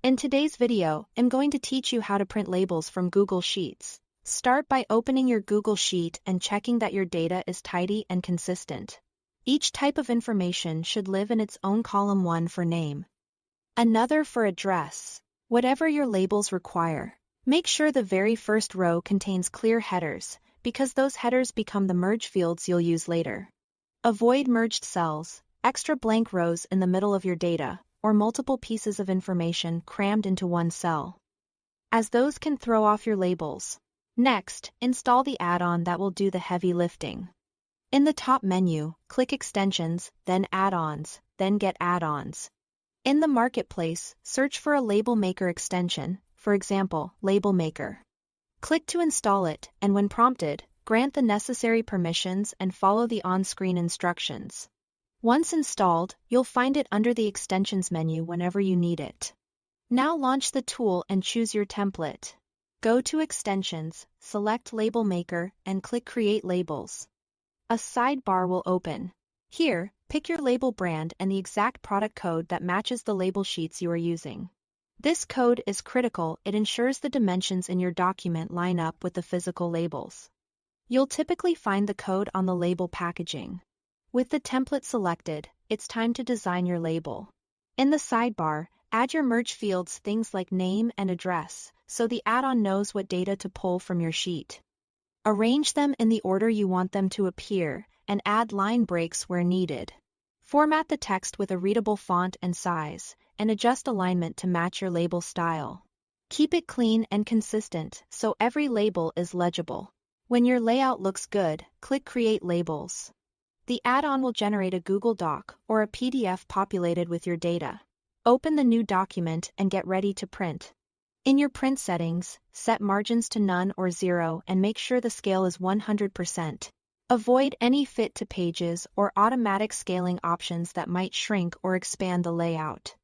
In today's video, I'm going to teach you how to print labels from Google Sheets. Start by opening your Google Sheet and checking that your data is tidy and consistent. Each type of information should live in its own column, one for name, another for address, whatever your labels require. Make sure the very first row contains clear headers, because those headers become the merge fields you'll use later. Avoid merged cells, extra blank rows in the middle of your data, or multiple pieces of information crammed into one cell, as those can throw off your labels. Next, install the add-on that will do the heavy lifting. In the top menu, click Extensions, then Add-ons, then Get Add-ons. In the Marketplace, search for a Label Maker extension, for example, Label Maker. Click to install it, and when prompted, grant the necessary permissions and follow the on-screen instructions. Once installed, you'll find it under the Extensions menu whenever you need it. Now launch the tool and choose your template. Go to Extensions, select Label Maker, and click Create Labels. A sidebar will open. Here, pick your label brand and the exact product code that matches the label sheets you are using. This code is critical. It ensures the dimensions in your document line up with the physical labels. You'll typically find the code on the label packaging. With the template selected, it's time to design your label. In the sidebar, add your merge fields, things like name and address, so the add-on knows what data to pull from your sheet. Arrange them in the order you want them to appear, and add line breaks where needed. Format the text with a readable font and size, and adjust alignment to match your label style. Keep it clean and consistent so every label is legible. When your layout looks good, click Create Labels. The add-on will generate a Google Doc or a PDF populated with your data. Open the new document and get ready to print. In your print settings, set margins to none or 0 and make sure the scale is 100%. Avoid any fit to pages or automatic scaling options that might shrink or expand the layout.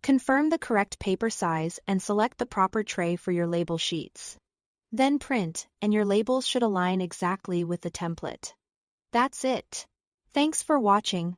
Confirm the correct paper size and select the proper tray for your label sheets. Then print, and your labels should align exactly with the template. That's it. Thanks for watching.